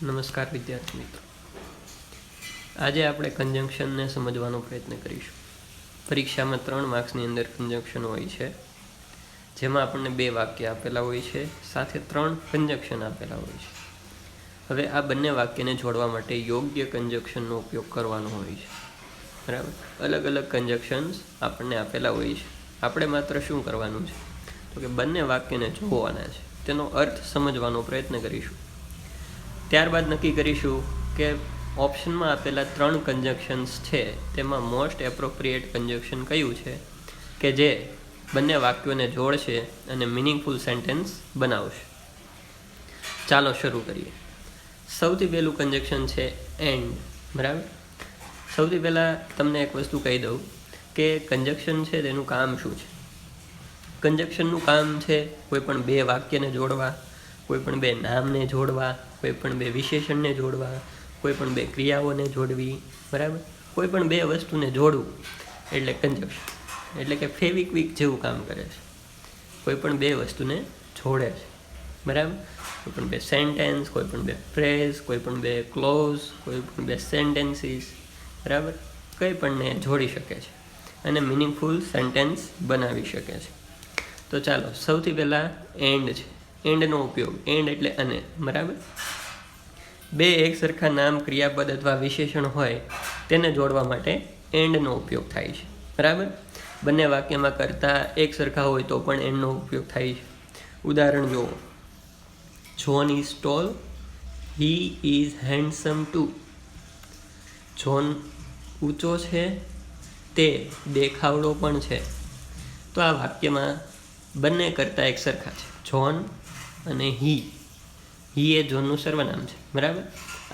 નમસ્કાર વિદ્યાર્થી મિત્રો, આજે આપણે કન્જંક્શનને સમજવાનો પ્રયત્ન કરીશું. પરીક્ષામાં 3 માર્ક્સની અંદર કન્જંક્શન હોય છે, જેમાં આપણને 2 વાક્ય આપેલા હોય છે, સાથે 3 કન્જંક્શન આપેલા હોય છે. હવે આ બંને વાક્યને જોડવા માટે યોગ્ય કન્જંક્શનનો ઉપયોગ કરવાનો હોય છે. બરાબર, અલગ અલગ કન્જંક્શન્સ આપણને આપેલા હોય છે. આપણે માત્ર શું કરવાનું છે તો કે બંને વાક્યને જોવાના છે, તેનો અર્થ સમજવાનો પ્રયત્ન કરીશું. ત્યારબાદ નક્કી કરીશું કે ઓપ્શનમાં આપેલા 3 કન્જંક્શન્સ છે તેમાં મોસ્ટ એપ્રોપ્રિએટ કન્જંક્શન કયું છે કે જે બંને વાક્યોને જોડશે અને મિનિંગફુલ સેન્ટેન્સ બનાવશે. ચાલો શરૂ કરીએ. સૌથી પહેલું કન્જંક્શન છે એન્ડ. બરાબર, સૌથી પહેલાં તમને એક વસ્તુ કહી દઉં કે કન્જંક્શન છે તેનું કામ શું છે. કન્જંક્શનનું કામ છે કોઈ પણ 2 વાક્યને જોડવા, કોઈ પણ 2 નામને જોડવા, કોઈ પણ 2 વિશેષણને જોડવા, કોઈ પણ 2 ક્રિયાઓને જોડવી. બરાબર, કોઈ પણ 2 વસ્તુને જોડવું એટલે કન્જંક્શન. એટલે કે ફેવિક્વિક જેવું કામ કરે છે, કોઈ પણ 2 વસ્તુને જોડે છે. બરાબર, કોઈ પણ 2 સેન્ટેન્સ, કોઈ પણ 2 ફ્રેઝ, કોઈ પણ 2 ક્લોઝ, કોઈ પણ 2 સેન્ટેન્સીસ. બરાબર, કંઈ પણને જોડી શકે છે અને મિનિંગફુલ સેન્ટેન્સ બનાવી શકે છે. તો ચાલો સૌથી પહેલાં એન્ડ છે. એન્ડનો ઉપયોગ, એન્ડ એટલે અને. બરાબર, 2 એક સરખા નામ, ક્રિયાપદ અથવા વિશેષણ હોય તેને જોડવા માટે એન્ડનો ઉપયોગ થાય છે. બરાબર, બંને વાક્યમાં કરતાં એક સરખા હોય તો પણ એન્ડનો ઉપયોગ થાય છે. ઉદાહરણ જુઓ, John is tall, he is handsome too. John ઊંચો છે, તે દેખાવડો પણ છે. તો આ વાક્યમાં બંને કરતાં એક સરખા છે, જોન અને હી. હી એ જોનનું સર્વનામ છે. બરાબર,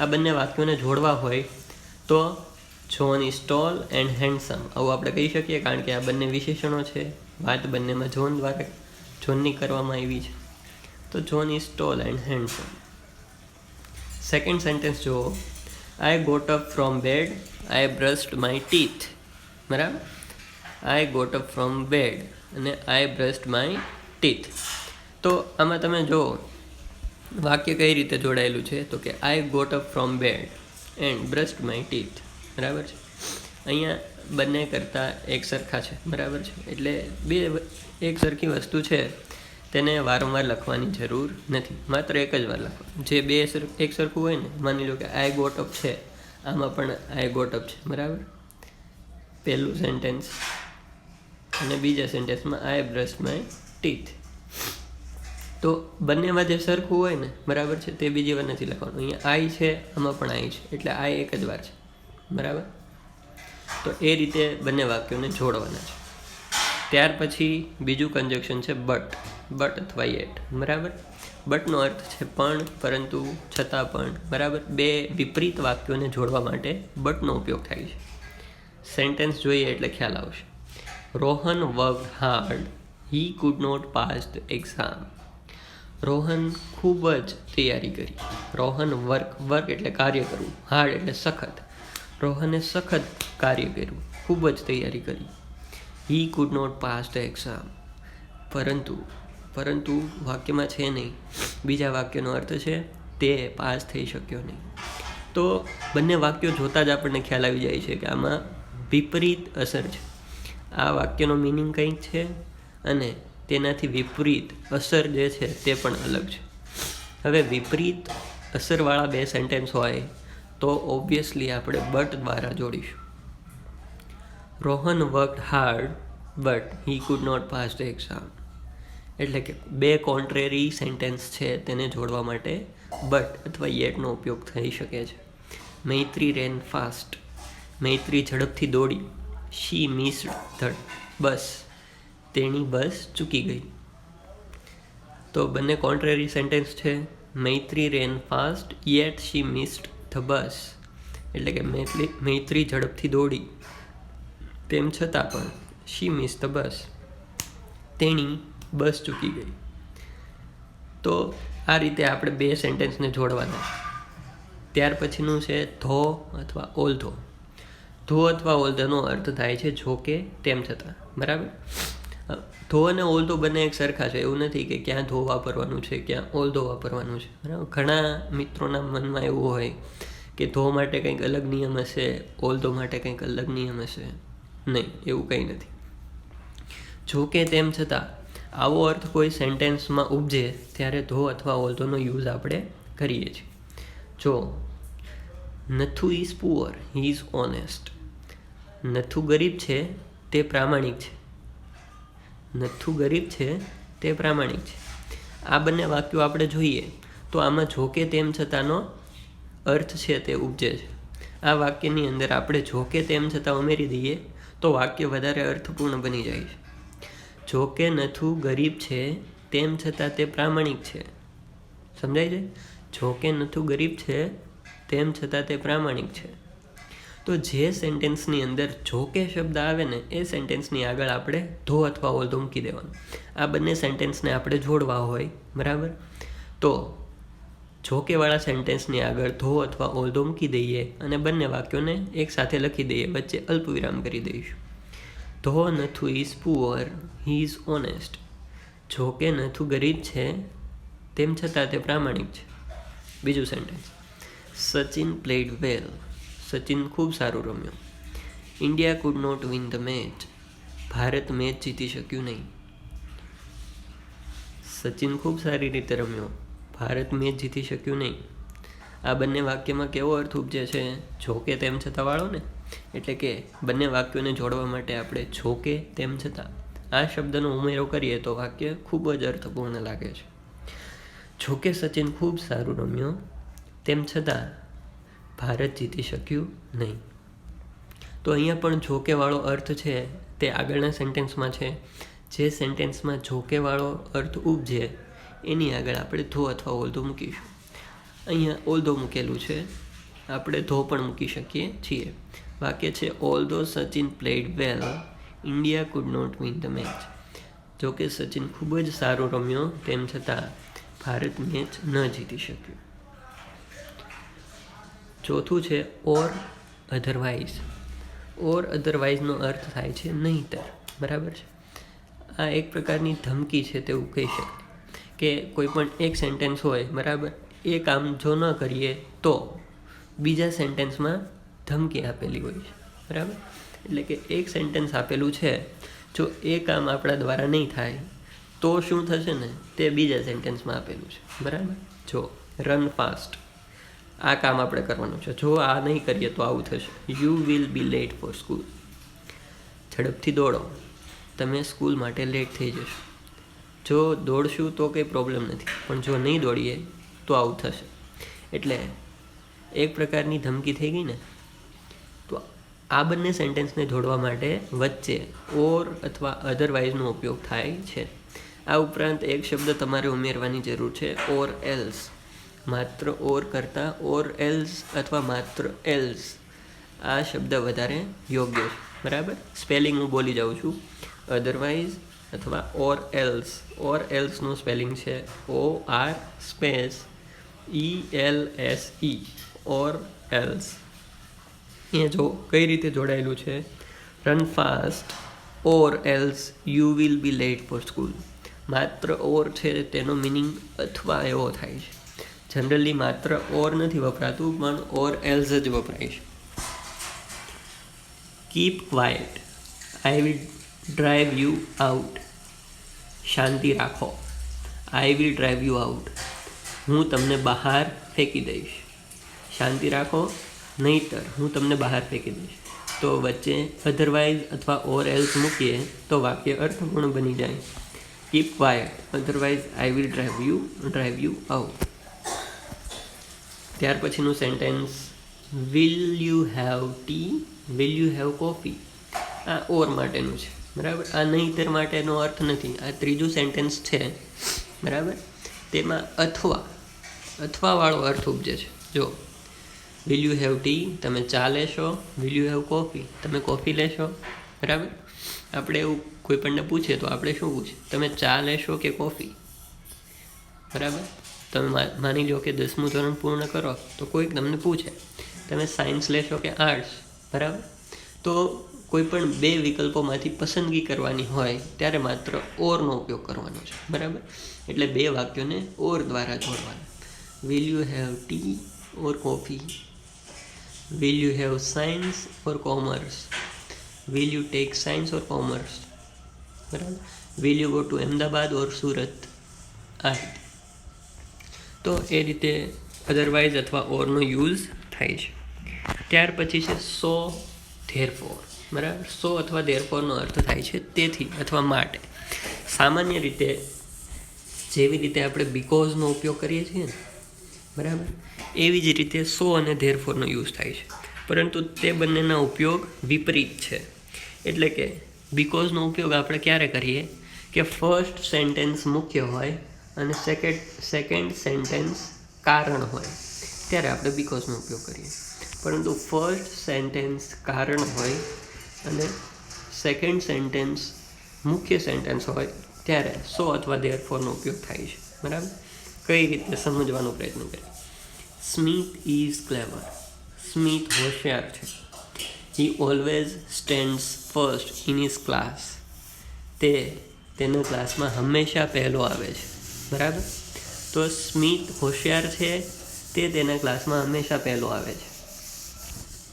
આ બંને વાક્યોને જોડવા હોય તો John is tall and handsome આવું આપણે કહી શકીએ, કારણ કે આ બંને વિશેષણો છે. વાત બંનેમાં જોન દ્વારા જોનની કરવામાં આવી છે. તો John is tall and handsome. Second sentence જુઓ, I got up from bed, I brushed my teeth. બરાબર, I got up from bed અને આઈ બ્રશ્ડ માય ટીથ. તો આમાં તમે જુઓ વાક્ય કઈ રીતે જોડાયેલું છે તો કે I got up from bed and brushed my teeth. બરાબર છે, અહીંયા બંને કરતાં એક સરખા છે. બરાબર છે, એટલે 2 એક સરખી વસ્તુ છે તેને વારંવાર લખવાની જરૂર નથી, માત્ર એક જ વાર લખવાનું. જે 2 એક સરખું હોય ને, માની લો કે આઈ ગોટ અપ છે, આમાં પણ આઈ ગોટ અપ છે. બરાબર, પહેલું સેન્ટેન્સ અને બીજા સેન્ટેન્સમાં આઈ બ્રશ્ડ માય ટીથ. તો બંનેમાં જે સરખું હોય ને, બરાબર છે, તે બીજી વાર નથી લખવાનું. અહીંયા આઈ છે, આમાં પણ આઈ છે, એટલે આઈ એક જ વાર છે. બરાબર, તો એ રીતે બંને વાક્યોને જોડવાના છે. ત્યાર પછી બીજું કન્જંક્શન છે બટ. બટ અથવા યેટ. બરાબર, બટનો અર્થ છે પણ, પરંતુ, છતાં પણ. બરાબર, 2 વિપરીત વાક્યોને જોડવા માટે બટનો ઉપયોગ થાય છે. સેન્ટેન્સ જોઈએ એટલે ખ્યાલ આવશે. Rohan worked hard, he could not pass the exam. Rohan ખૂબ જ તૈયારી કરી. રોહન વર્ક એટલે કાર્ય કરવું, હાર્ડ એટલે સખત. રોહને સખત કાર્ય કર્યું, ખૂબ જ તૈયારી કરી. He could not pass the exam. પરંતુ વાક્યમાં છે નહીં, બીજા વાક્યનો અર્થ છે તે પાસ થઈ શક્યો નહીં. તો બંને વાક્યો જોતાં જ આપણને ખ્યાલ આવી જાય છે કે આમાં વિપરીત અસર છે. આ વાક્યનો મિનિંગ કંઈક છે અને તેનાથી વિપરીત અસર જે છે તે પણ અલગ છે. હવે વિપરીત અસરવાળા 2 સેન્ટેન્સ હોય તો ઓબ્વિયસલી આપણે બટ દ્વારા જોડીશું. Rohan worked hard but he could not pass the exam. એટલે કે 2 કોન્ટ્રેરી સેન્ટેન્સ છે તેને જોડવા માટે બટ અથવા યેટનો ઉપયોગ થઈ શકે છે. Maitri ran fast. મૈત્રી ઝડપથી દોડી. She missed the bus. તેણી બસ ચૂકી ગઈ. તો બંને કોન્ટ્રેરી સેન્ટેન્સ છે. Maitri ran fast yet she missed the bus. એટલે કે મૈત્રી ઝડપથી દોડી, તેમ છતાં પણ શી મિસ્ડ ધ બસ, તેણી બસ ચૂકી ગઈ. તો આ રીતે આપણે 2 સેન્ટેન્સને જોડવાના છે. ત્યાર પછીનું છે ધો અથવા ઓલ્ધો. ધો અથવા ઓલ્ધોનો અર્થ થાય છે જો કે, તેમ છતાં. બરાબર, ધો અને ઓલ તો બંને એક સરખા છે, એવું નથી કે ક્યાં ધો વાપરવાનું છે ક્યાં ઓલ ધો વાપરવાનું છે, બરાબર. ઘણા મિત્રોના મનમાં એવું હોય કે ધો માટે કંઈક અલગ નિયમ હશે, ઓલ ધો માટે કંઈક અલગ નિયમ હશે. નહીં, એવું કંઈ નથી. જો કે તેમ છતાં આવો અર્થ કોઈ સેન્ટેન્સમાં ઉપજે ત્યારે ધો અથવા ઓલ ધોનો યુઝ આપણે કરીએ છીએ. જો Nathu is poor, he is honest. Nathu ગરીબ છે તે પ્રામાણિક છે. નથુ ગરીબ છે તે પ્રામાણિક છે. આ બંને વાક્યો આપણે જોઈએ તો આમાં જો કે તેમ છતાંનો અર્થ છે તે ઉપજે છે. આ વાક્યની અંદર આપણે જો કે તેમ છતાં ઉમેરી દઈએ તો વાક્ય વધારે અર્થપૂર્ણ બની જાય છે. જો કે નથુ ગરીબ છે તેમ છતાં તે પ્રામાણિક છે. સમજાય છે? જો કે નથુ ગરીબ છે તેમ છતાં તે પ્રામાણિક છે. તો જે સેન્ટેન્સની અંદર જો કે શબ્દ આવે ને એ સેન્ટેન્સની આગળ આપણે ધો અથવા ઓલ ધો મૂકી દેવાનું. આ બંને સેન્ટેન્સને આપણે જોડવા હોય, બરાબર. તો જો કેવાળા સેન્ટેન્સની આગળ ધો અથવા ઓલ ધો મૂકી દઈએ અને બંને વાક્યોને એકસાથે લખી દઈએ, વચ્ચે અલ્પવિરામ કરી દઈશું. ધો Nathu is poor, he is honest. જો કે નથુ ગરીબ છે તેમ છતાં તે પ્રામાણિક છે. બીજું sentence, Sachin played well. Sachin ખૂબ સારું રમ્યો. India could not win the match. Bharat match જીતી શક્યું નહીં. સચિન ખૂબ સારી રીતે રમ્યો, ભારત મેચ જીતી શક્યું નહીં. આ બંને વાક્યમાં કેવો અર્થ ઉપજે છે? જો કે તેમ છતાં વાળો ને, એટલે કે બંને વાક્યોને જોડવા માટે આપણે જો કે તેમ છતાં આ શબ્દનો ઉમેરો કરીએ તો વાક્ય ખૂબ જ અર્થપૂર્ણ લાગે છે. જો કે સચિન ખૂબ સારું રમ્યો તેમ છતાં ભારત જીતી શક્યું નહીં. તો અહીંયા પણ જો કે વાળો અર્થ છે તે આગળના સેન્ટેન્સમાં છે. જે સેન્ટેન્સમાં જો કે વાળો અર્થ ઉપજે એની આગળ આપણે ધો અથવા ઓલ ધો મૂકીશું. અહીંયા ઓલ ધો મૂકેલું છે, આપણે ધો પણ મૂકી શકીએ છીએ. વાક્ય છે although Sachin played well, India could not win the match. જો કે સચિન ખૂબ જ સારું રમ્યો તેમ છતાં ભારત મેચ ન જીતી શક્યું. ચોથું છે ઓર અધરવાઇઝ. ઓર અધરવાઇઝનો અર્થ થાય છે નહીંતર, બરાબર છે. આ એક પ્રકારની ધમકી છે તેવું કહી શકાય કે કોઈ પણ એક સેન્ટેન્સ હોય, બરાબર, એ કામ જો ન કરીએ તો બીજા સેન્ટેન્સમાં ધમકી આપેલી હોય છે, બરાબર. એટલે કે એક સેન્ટેન્સ આપેલું છે, જો એ કામ આપણા દ્વારા નહીં થાય તો શું થશે ને તે બીજા સેન્ટેન્સમાં આપેલું છે, બરાબર. જો રન ફાસ્ટ, આ કામ આપણે કરવાનું છે, જો આ નહીં કરીએ તો આવું થશે. You will be late for school. ઝડપથી દોડો, તમે સ્કૂલ માટે લેટ થઈ જશો. જો દોડશું તો કંઈ પ્રોબ્લેમ નથી, પણ જો નહીં દોડીએ તો આવું થશે. એટલે એક પ્રકારની ધમકી થઈ ગઈ ને. તો આ બંને સેન્ટેન્સને જોડવા માટે વચ્ચે ઓર અથવા અધરવાઇઝનો ઉપયોગ થાય છે. આ ઉપરાંત એક શબ્દ તમારે ઉમેરવાની જરૂર છે, ઓર એલ્સ. માત્ર ઓર કરતાં ઓર એલ્સ અથવા માત્ર એલ્સ આ શબ્દ વધારે યોગ્ય છે, બરાબર. સ્પેલિંગ હું બોલી જાઉં છું, અધરવાઇઝ અથવા ઓર એલ્સ. ઓર એલ્સનું સ્પેલિંગ છે OR space ELSE, or else. અહીંયા જો કઈ રીતે જોડાયેલું છે, run fast or else you will be late for school. માત્ર ઓર છે તેનો મિનિંગ અથવા એવો થાય છે. જનરલી માત્ર ઓર નથી વપરાતું, પણ ઓર એલ્સ જ વપરાય છે. Keep quiet, I will drive you out. શાંતિ રાખો, I will drive you out. હું તમને બહાર ફેંકી દઈશ. શાંતિ રાખો, નહીંતર હું તમને બહાર ફેંકી દઈશ. તો વચ્ચે અધરવાઇઝ અથવા ઓર એલ્સ મૂકીએ તો વાક્ય અર્થપૂર્ણ બની જાય. Keep quite, otherwise I will drive you out. ત્યાર પછીનું sentence, will you have T, will you have coffee. આ ઓર માટેનું છે, બરાબર. આ નહીંતર માટેનો અર્થ નથી. આ ત્રીજું સેન્ટેન્સ છે, બરાબર. તેમાં અથવાવાળો અર્થ ઉપજે છે. જો વિલ યુ હેવ ટી, તમે ચા લેશો. વિલ યુ હેવ કોફી, તમે કોફી લેશો, બરાબર. આપણે એવું કોઈ પણને પૂછીએ તો આપણે શું પૂછીએ, તમે ચા લેશો કે કોફી, બરાબર. તમે માની લો કે 10મું ધોરણ પૂર્ણ કરો તો કોઈક તમને પૂછે તમે સાયન્સ લેશો કે આર્ટ્સ, બરાબર. તો કોઈ પણ બે વિકલ્પોમાંથી પસંદગી કરવાની હોય ત્યારે માત્ર ઓરનો ઉપયોગ કરવાનો છે, બરાબર. એટલે બે વાક્યોને ઓર દ્વારા જોડવાના. Will you have tea or coffee? Will you have science or commerce? Will you take science or commerce? બરાબર. Will you go to Ahmedabad or Surat? આ રીતે. તો એ રીતે અધરવાઇઝ અથવા ઓરનો યુઝ થાય છે. ત્યાર પછી છે સો, ધેરફોર. બરાબર. સો અથવા ધેરફોરનો અર્થ થાય છે તેથી અથવા માટે. સામાન્ય રીતે જેવી રીતે આપણે બીકોઝનો ઉપયોગ કરીએ છીએ ને, બરાબર, એવી જ રીતે સો અને ધેરફોરનો યુઝ થાય છે, પરંતુ તે બંનેના ઉપયોગ વિપરીત છે. એટલે કે બીકોઝનો ઉપયોગ આપણે ક્યારે કરીએ કે ફર્સ્ટ સેન્ટેન્સ મુખ્ય હોય અને સેકન્ડ સેન્ટેન્સ કારણ હોય ત્યારે આપણે બીકોઝનો ઉપયોગ કરીએ. પરંતુ ફર્સ્ટ સેન્ટેન્સ કારણ હોય અને સેકન્ડ સેન્ટેન્સ મુખ્ય સેન્ટેન્સ હોય ત્યારે સો અથવા ધેરફોરનો ઉપયોગ થાય છે, બરાબર. કઈ રીતે સમજવાનો પ્રયત્ન કરીએ. Smith is clever. સ્મિથ હોશિયાર છે. He always stands first in his class. તેના ક્લાસમાં હંમેશા પહેલો આવે છે, બરાબર. તો સ્મિથ હોશિયાર છે, તે તેના ક્લાસમાં હંમેશા પહેલો આવે છે,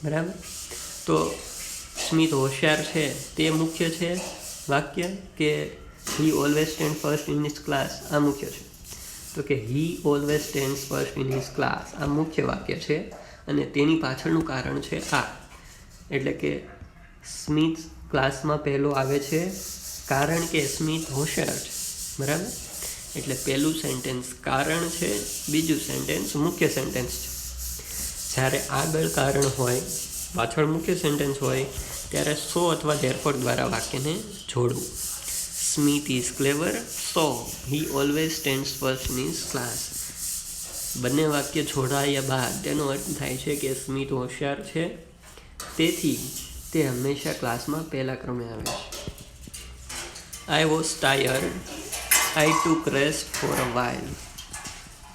બરાબર. તો સ્મિથ હોશિયાર છે તે મુખ્ય છે વાક્ય, કે he always stand first in his class આ મુખ્ય છે? તો કે he always stand first in his class આ મુખ્ય વાક્ય છે અને તેની પાછળનું કારણ છે આ. એટલે કે સ્મિથ ક્લાસમાં પહેલો આવે છે કારણ કે સ્મિથ હોશિયાર છે, બરાબર. એટલે પહેલું સેન્ટેન્સ કારણ છે, બીજું સેન્ટેન્સ મુખ્ય સેન્ટેન્સ છે. જ્યારે આગળ કારણ હોય, પાછળ મુખ્ય સેન્ટેન્સ હોય ત્યારે સો અથવા ધેરફોર દ્વારા વાક્યને જોડવું. Smith is clever, so he always stands first in his class. બંને વાક્ય જોડાયા બાદ તેનો અર્થ થાય છે કે સ્મિથ હોશિયાર છે, તેથી તે હંમેશા ક્લાસમાં પહેલા ક્રમે આવે છે. I was tired, I took rest for a while.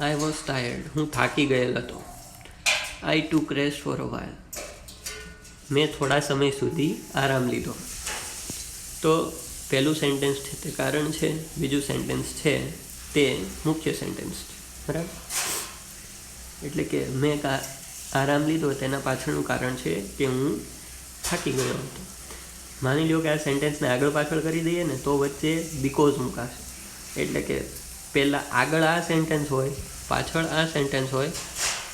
I was tired, હું થાકી ગયેલ હતો. આઈ ટુક રેસ્ટ ફોર અ વાઇલ, મેં થોડા સમય સુધી આરામ લીધો. તો પહેલું સેન્ટેન્સ છે તે કારણ છે, બીજું સેન્ટેન્સ છે તે મુખ્ય સેન્ટેન્સ છે, બરાબર. એટલે કે મેં આરામ લીધો તેના પાછળનું કારણ છે કે હું થાકી ગયો હતો. માની લો કે આ સેન્ટેન્સને આગળ પાછળ કરી દઈએ ને તો વચ્ચે બીકોઝ મુકાશે. એટલે કે પહેલાં આગળ આ સેન્ટેન્સ હોય, પાછળ આ સેન્ટેન્સ હોય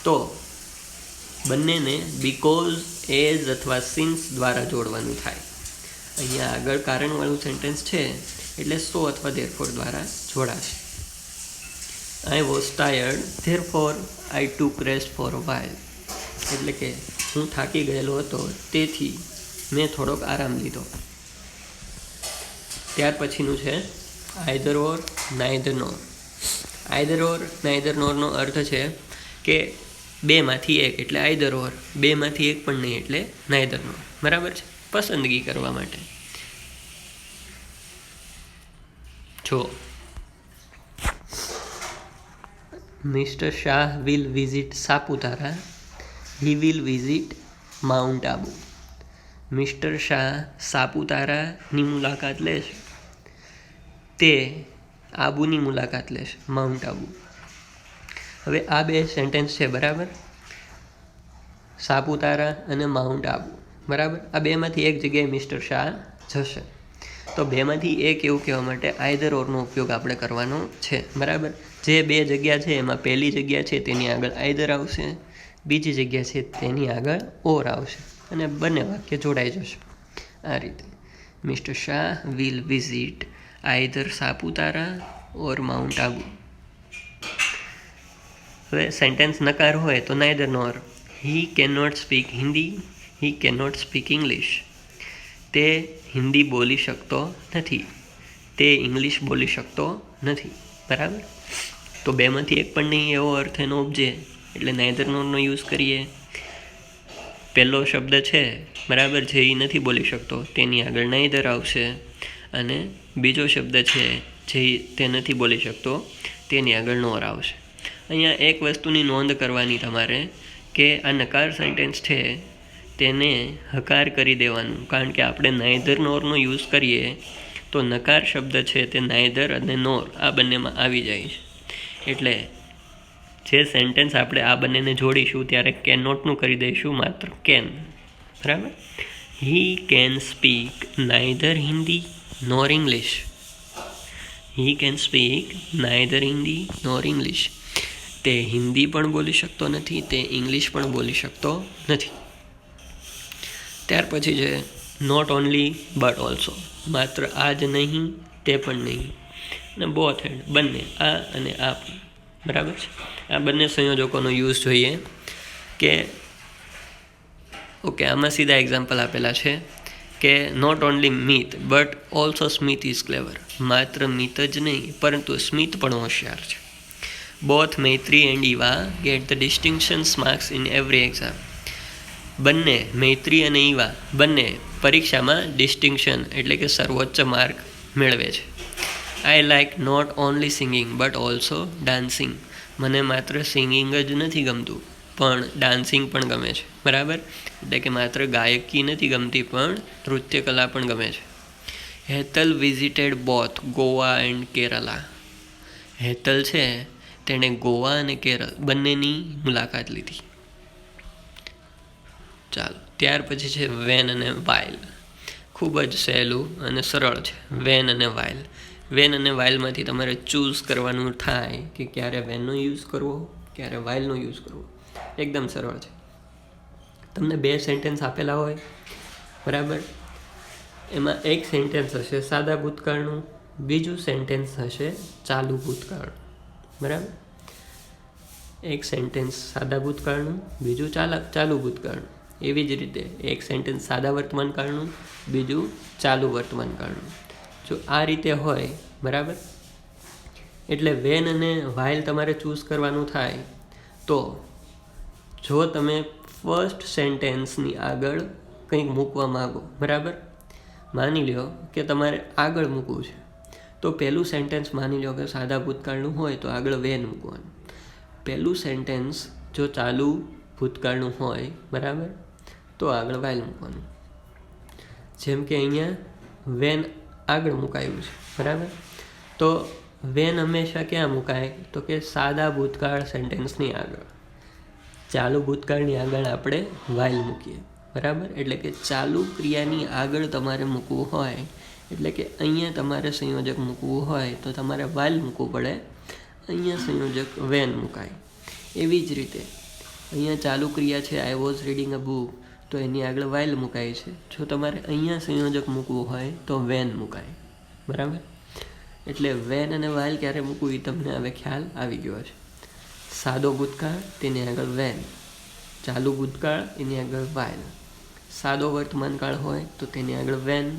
તો બંનેને બીકોઝ, એઝ અથવા સિન્સ દ્વારા જોડવાનું થાય. અહીંયા આગળ કારણવાળું સેન્ટેન્સ છે એટલે સો અથવા ધેરફોર દ્વારા જોડાશે. I was tired, therefore I took rest for a while. એટલે કે હું થાકી ગયેલો હતો, તેથી મેં થોડોક આરામ લીધો. ત્યાર પછીનું છે either or, neither nor. Either or, neither નોરનો અર્થ છે કે બેમાંથી એક એટલે આઈધર ઓર, બેમાંથી એક પણ નહીં એટલે નાઇધર નોર, બરાબર છે. પસંદગી કરવા માટે. જો mister Shah will visit Saputara, he will visit Mount Abu. Mister Shah સાપુતારાની મુલાકાત લેશે, તે આબુની મુલાકાત લેશે, માઉન્ટ આબુ. હવે આ બે સેન્ટેન્સ છે, બરાબર. સાપુતારા અને માઉન્ટ આબુ, બરાબર. આ બેમાંથી એક જગ્યાએ મિસ્ટર શાહ જશે. તો બેમાંથી એક એવું કહેવા માટે આઈધર ઓરનો ઉપયોગ આપણે કરવાનો છે, બરાબર. જે બે જગ્યા છે એમાં પહેલી જગ્યા છે તેની આગળ આઈધર આવશે, બીજી જગ્યા છે તેની આગળ ઓર આવશે અને બંને વાક્ય જોડાઈ જશે આ રીતે. Mister Shah will visit either Saputara or Mount Abu. હવે સેન્ટેન્સ નકાર હોય તો neither nor. He can not speak Hindi, he can not speak English. તે હિન્દી બોલી શકતો નથી, તે ઇંગ્લિશ બોલી શકતો નથી, બરાબર. તો બેમાંથી એક પણ નહીં એવો અર્થ એનો ઉપજે એટલે નાઇધર નોરનો યુઝ કરીએ. પહેલો શબ્દ છે, બરાબર, જે એ નથી બોલી શકતો તેની આગળ નાઇધર આવશે અને બીજો શબ્દ છે જે તે નથી બોલી શકતો તેની આગળ નોર આવશે. અહીંયા એક વસ્તુની નોંધ કરવાની તમારે કે આ નકાર સેન્ટેન્સ છે તેને હકાર કરી દેવાનું, કારણ કે આપણે નાઈધર નોરનો યુઝ કરીએ તો નકાર શબ્દ છે તે નાઈધર અને નોર આ બંનેમાં આવી જાય છે. એટલે જે સેન્ટેન્સ આપણે આ બંનેને જોડીશું ત્યારે કેન નોટનું કરી દઈશું માત્ર કેન. બરાબર. He can speak neither Hindi nor English. He can speak neither Hindi nor English. તે હિન્દી પણ બોલી શકતો નથી, તે ઇંગ્લિશ પણ બોલી શકતો નથી. ત્યાર પછી છે નોટ ઓનલી બટ ઓલ્સો, માત્ર આ જ નહીં તે પણ નહીં, અને બોથ એન્ડ બંને આ અને આ પણ. બરાબર છે. આ બંને સંયોજકોનો યુઝ જોઈએ કે ઓકે. આમાં સીધા એક્ઝામ્પલ આપેલા છે કે not only Mit but also Smit is clever, માત્ર મિત જ નહીં પરંતુ સ્મિત પણ હોશિયાર છે. Both Maitri and Eva get the distinctions marks in every exam. બંને મૈત્રી અને ઈવા બંને પરીક્ષામાં ડિસ્ટિંક્શન એટલે કે સર્વોચ્ચ માર્ક મેળવે છે. I like not only singing but also dancing. મને માત્ર સિંગિંગ જ નથી ગમતું પણ ડાન્સિંગ પણ ગમે છે. બરાબર. એટલે કે માત્ર ગાયકી નથી ગમતી પણ નૃત્ય કલા પણ ગમે છે. Hetal visited both Goa and Kerala. Hetal છે તેણે ગોવા અને કેરળ બંનેની મુલાકાત લીધી. ચાલો. ત્યાર પછી છે વેન અને વાઇલ. ખૂબ જ સહેલું અને સરળ છે વેન અને વાઇલ. વેન અને વાઇલમાંથી તમારે ચૂઝ કરવાનું થાય કે ક્યારે વેનનો યુઝ કરવો, ક્યારે વાઇલનો યુઝ કરવો. એકદમ સરળ છે. તમને બે સેન્ટેન્સ આપેલા હોય, બરાબર. એમાં એક સેન્ટેન્સ હશે સાદા ભૂતકાળનું, બીજું સેન્ટેન્સ હશે ચાલુ ભૂતકાળનું. બરાબર. એક સેન્ટેન્સ સાદા ભૂતકાળનું, બીજું ચાલુ ભૂતકાળનું. એવી જ રીતે એક સેન્ટેન્સ સાદા વર્તમાનકાળનું, બીજું ચાલુ વર્તમાનકાળનું. જો આ રીતે હોય, બરાબર, એટલે વેન અને વાઇલ તમારે ચૂઝ કરવાનું થાય તો જો તમે ફર્સ્ટ સેન્ટેન્સની આગળ કંઈક મૂકવા માગો, બરાબર, માની લો કે તમારે આગળ મૂકવું છે તો પહેલું સેન્ટેન્સ માની લો કે સાદા ભૂતકાળનું હોય તો આગળ વેન મૂકવાનું. પહેલું સેન્ટેન્સ જો ચાલુ ભૂતકાળનું હોય, બરાબર, તો આગળ વાઇલ મૂકવાનું. જેમ કે અહીંયા વેન આગળ મુકાયું છે, બરાબર. તો વેન હંમેશા ક્યાં મુકાય તો કે સાદા ભૂતકાળ સેન્ટેન્સની આગળ. ચાલુ ભૂતકાળની આગળ આપણે વાઇલ મૂકીએ, બરાબર. એટલે કે ચાલુ ક્રિયાની આગળ તમારે મૂકવું હોય, એટલે કે અહીંયા તમારે સંયોજક મૂકવું હોય તો તમારે વાઇલ મૂકવું પડે, અહીંયા સંયોજક વેન મુકાય. એવી જ રીતે અહીંયા ચાલુ ક્રિયા છે I was reading a book, તો એની આગળ વાઇલ મુકાય છે. જો તમારે અહીંયા સંયોજક મૂકવું હોય તો વેન મુકાય. બરાબર. એટલે વેન અને વાઇલ ક્યારે મૂકવું એ તમને હવે ખ્યાલ આવી ગયો છે. સાદો ભૂતકાળ તેની આગળ વેન, ચાલુ ભૂતકાળ એની આગળ વાઇલ. સાદો વર્તમાનકાળ હોય તો તેની આગળ વેન,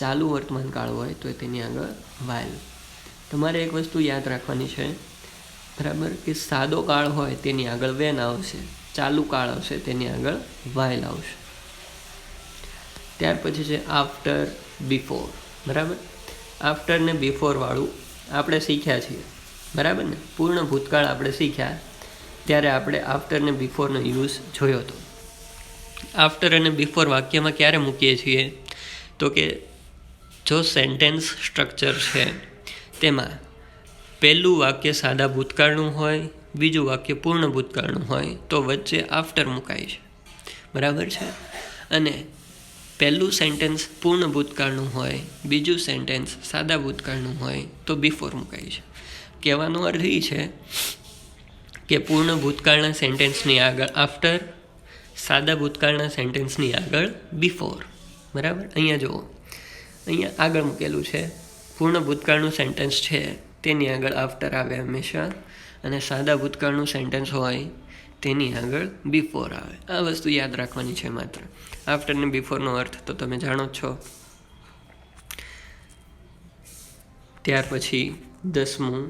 ચાલુ વર્તમાનકાળ હોય તો તેની આગળ વાઇલ. તમારે એક વસ્તુ યાદ રાખવાની છે, બરાબર, કે સાદો કાળ હોય તેની આગળ વેન આવશે, ચાલુ કાળ આવશે તેની આગળ વાઇલ આવશે. ત્યાર પછી છે આફ્ટર, બિફોર. બરાબર. આફ્ટર ને બિફોર વાળું આપણે શીખ્યા છીએ, બરાબર ને. પૂર્ણ ભૂતકાળ આપણે શીખ્યા ત્યારે આપણે આફ્ટર ને બિફોરનો યુઝ જોયો હતો. આફ્ટર અને બિફોર વાક્યમાં ક્યારે મૂકીએ છીએ તો કે જો સેન્ટેન્સ સ્ટ્રક્ચર છે તેમાં પહેલું વાક્ય સાદા ભૂતકાળનું હોય, બીજું વાક્ય પૂર્ણ ભૂતકાળનું હોય તો વચ્ચે આફ્ટર મુકાય છે, બરાબર છે. અને પહેલું સેન્ટેન્સ પૂર્ણ ભૂતકાળનું હોય, બીજું સેન્ટેન્સ સાદા ભૂતકાળનું હોય તો બિફોર મુકાય છે. કહેવાનો અર્થ એ છે કે પૂર્ણ ભૂતકાળના સેન્ટેન્સની આગળ આફ્ટર, સાદા ભૂતકાળના સેન્ટેન્સની આગળ બિફોર. બરાબર. અહીંયા જુઓ, અહીંયા આગળ મૂકેલું છે પૂર્ણ ભૂતકાળનું સેન્ટેન્સ છે તેની આગળ આફ્ટર આવે હંમેશા, અને સાદા ભૂતકાળનું સેન્ટેન્સ હોય તેની આગળ બિફોર આવે. આ વસ્તુ યાદ રાખવાની છે માત્ર. આફ્ટર ને બિફોરનો અર્થ તો તમે જાણો જ છો. ત્યાર પછી 10મું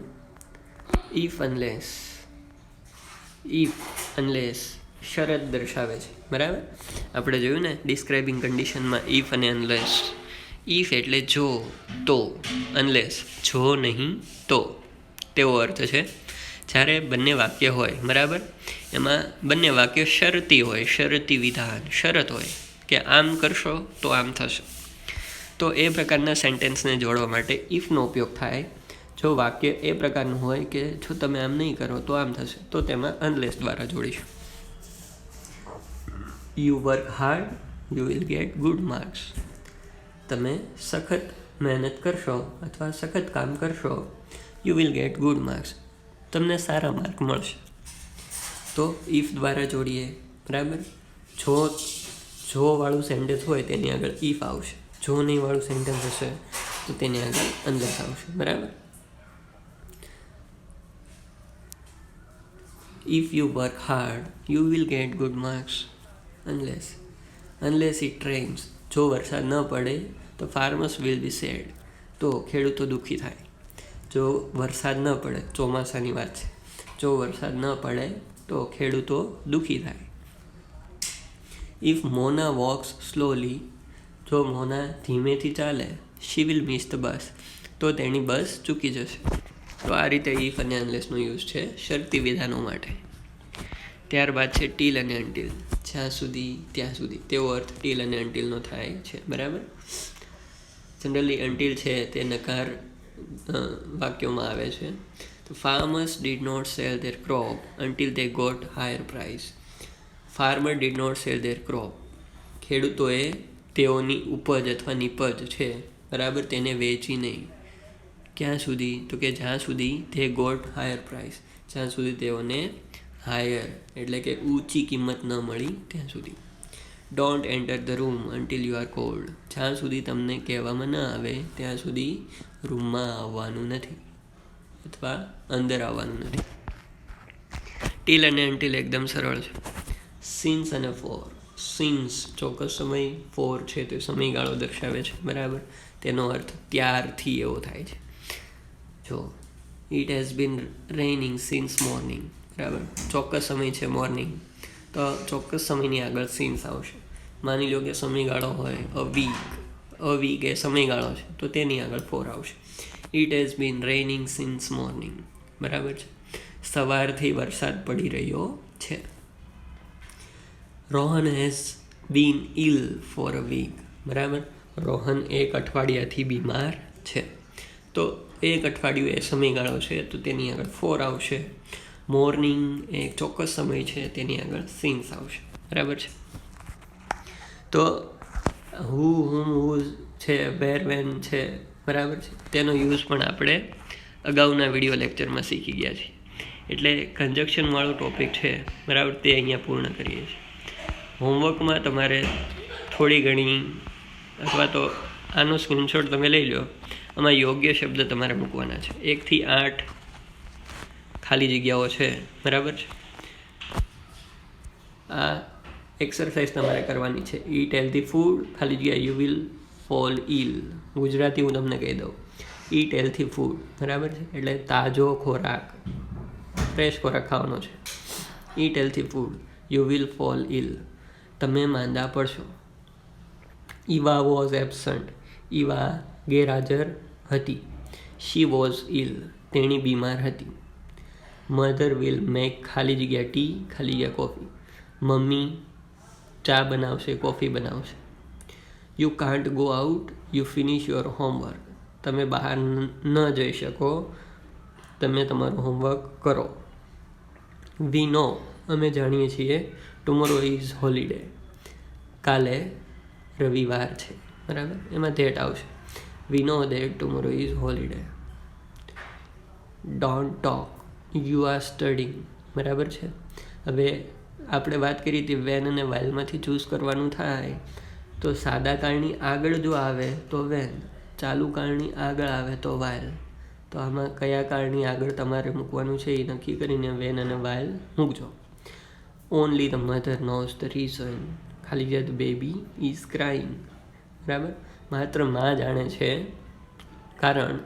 ઇફ અનલેસ. ઇફ અનલેસ શરત દર્શાવે છે, બરાબર. આપણે જોયું ને ડિસ્ક્રાઇબિંગ કન્ડિશનમાં ઇફ અને અનલેસ. ઇફ એટલે જો, તો. અનલેસ જો નહીં તો, તેવો અર્થ છે. જ્યારે બંને વાક્ય હોય, બરાબર, એમાં બંને વાક્ય શરતી હોય, શરતી વિધાન, શરત હોય કે આમ કરશો તો આમ થશે. તો એ પ્રકારના સેન્ટેન્સને જોડવા માટે ઇફનો ઉપયોગ થાય. જો વાક્ય એ પ્રકારનું હોય કે જો તમે આમ નહીં કરો તો આમ થશે, તો તેમાં અનલેસ દ્વારા જોડીશું. You work hard, you will get good marks. તમે સખત મહેનત કરશો અથવા સખત કામ કરશો, you will get good marks, તમને સારા માર્ક મળશે. તો ઇફ દ્વારા જોડીએ, બરાબર. જો વાળું સેન્ટેન્સ હોય તેની આગળ ઇફ આવશે, જો નહીં વાળું સેન્ટેન્સ હશે તો તેની આગળ અનલેસ આવશે, બરાબર. If you work hard, you will get good marks. Unless it rains, જો વરસાદ ન પડે તો ફાર્મર્સ વિલ બી સેડ, તો ખેડૂતો દુઃખી થાય. જો વરસાદ ન પડે, ચોમાસાની વાત છે, જો વરસાદ ન પડે તો ખેડૂતો દુઃખી થાય. ઇફ મોના વોક્સ સ્લોલી, જો મોના ધીમેથી ચાલે, she will miss the bus, તો તેની બસ ચૂકી જશે. તો આ રીતે ઇફ અને અનલેસનો યુઝ છે શરતી વિધાનો માટે. ત્યારબાદ છે ટીલ અને અનટિલ. જ્યાં સુધી ત્યાં સુધી, તેવો અર્થ ટીલ અને અનટિલનો થાય છે, બરાબર. જનરલી અનટિલ છે તે નકાર વાક્યોમાં આવે છે. તો farmers did not sell their crop until they got higher price. Farmer did not sell their crop, ખેડૂતોએ તેઓની ઉપજ અથવા નિપજ છે, બરાબર, તેને વેચી નહીં. ક્યાં સુધી? તો કે જ્યાં સુધી ધે ગોટ હાયર પ્રાઇસ, જ્યાં સુધી તેઓને હાયર એટલે કે ઊંચી કિંમત ન મળી ત્યાં સુધી. Don't enter the room until you are cold, જ્યાં સુધી તમને કહેવામાં ન આવે ત્યાં સુધી રૂમમાં આવવાનું નથી અથવા અંદર આવવાનું નથી. ટીલ અને અન્ટિલ એકદમ સરળ છે. સિન્સ અને ફોર. સિન્સ ચોક્કસ સમય, ફોર છે તે સમયગાળો દર્શાવે છે, બરાબર. તેનો અર્થ ત્યારથી એવો થાય છે. જો it has been raining since morning, બરાબર, ચોક્કસ સમય છે મોર્નિંગ, તો ચોક્કસ સમયની આગળ સિન્સ આવશે. માની લો કે સમયગાળો હોય અ વીક એ સમયગાળો છે, તો તેની આગળ ફોર આવશે. It has been raining since morning, બરાબર છે, સવારથી વરસાદ પડી રહ્યો છે. Rohan has been ill for a week, બરાબર, રોહન એક અઠવાડિયાથી બીમાર છે, તો એક અઠવાડિયું એ સમયગાળો છે, તો તેની આગળ ફોર આવશે. મોર્નિંગ એ ચોક્કસ સમય છે, તેની આગળ સિન્સ આવશે, બરાબર છે. તો હુઝ છે, વેર, વેન છે, બરાબર છે, તેનો યુઝ પણ આપણે અગાઉના વિડીયો લેક્ચરમાં શીખી ગયા છીએ. એટલે કન્જક્શનવાળો ટોપિક છે, બરાબર, તે અહીંયા પૂર્ણ કરીએ છીએ. હોમવર્કમાં તમારે થોડી ઘણી અથવા તો આનો સ્ક્રીનશોટ તમે લઈ લો, આમાં યોગ્ય શબ્દ તમારે મૂકવાના છે. 1 થી 8 ખાલી જગ્યાઓ છે, બરાબર છે. આ એક્સરસાઇઝ તમારે કરવાની છે. ઈટ હેલ્ધી ફૂડ, ખાલી જગ્યા યુ વિલ ફોલ ઇલ. ગુજરાતી હું તમને કહી દઉં, ઈટ હેલ્ધી ફૂડ, બરાબર છે, એટલે તાજો ખોરાક, ફ્રેશ ખોરાક ખાવાનો છે. Eat healthy food, you will fall ill, તમે માંદા પડશો. ઈવા વોઝ એબસન્ટ, ઈવા ગેરહાજર હતી. શી વોઝ ઇલ, તેણી બીમાર હતી. મધર વિલ મેક, ખાલી જગ્યા ટી, ખાલી જગ્યા કોફી, મમ્મી ચા બનાવશે, કોફી બનાવશે. You can't go out, you finish your homework, તમે બહાર ન જઈ શકો, તમે તમારું હોમવર્ક કરો. વી નો, અમે જાણીએ છીએ. ટુમોરો ઇઝ હોલિડે, કાલે રવિવાર છે, બરાબર, એમાં ધેટ આવશે. We know that tomorrow is holiday. Don't talk, you are studying, બરાબર છે. હવે આપણે વાત કરી હતી વેન અને વાઇલમાંથી ચૂઝ કરવાનું થાય, તો સાદા કાળની આગળ જો આવે તો વેન, ચાલુ કાળની આગળ આવે તો વાઇલ. તો આમાં કયા કાળની આગળ તમારે મૂકવાનું છે એ નક્કી કરીને વેન અને વાઇલ મૂકજો. Only the mother knows the reason, ખાલી જગ્યા ધ બેબી ઇઝ ક્રાઇંગ, બરાબર, માત્ર માં જાણે છે કારણ.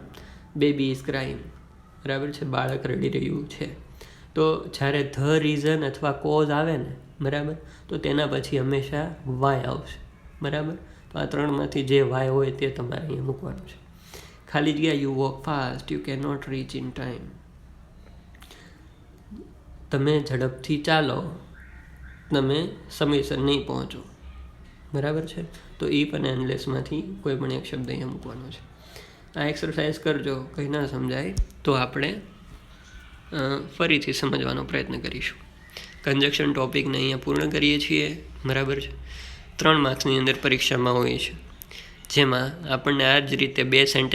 બેબી ઇઝ ક્રાઇંગ, બરાબર છે, બાળક રડી રહ્યું છે. તો જ્યારે ધ રીઝન અથવા કોઝ આવે ને, બરાબર, તો તેના પછી હંમેશા વાય આવશે, બરાબર. તો આ ત્રણમાંથી જે વાય હોય તે તમારે અહીંયા મૂકવાનું છે. ખાલી જગ્યા you walk fast, you can not reach in time, તમે ઝડપથી ચાલો, તમે સમયસર નહીં પહોંચો. બરાબર છે. તો ઇફ અને અનલેસમાંથી કોઈ પણ એક શબ્દ અહીંયા મૂકવાનો છે. આ એક્સરસાઇઝ કરજો. કંઈ ના સમજાય તો આપણે ફરીથી સમજવાનો પ્રયત્ન કરીશું. કન્જક્શન ટોપિકને અહીંયા પૂર્ણ કરીએ છીએ. બરાબર છે. 3 માર્ક્સની અંદર પરીક્ષામાં હોય છે, જેમાં આપણને આ જ રીતે 2 સેન્ટેન્સ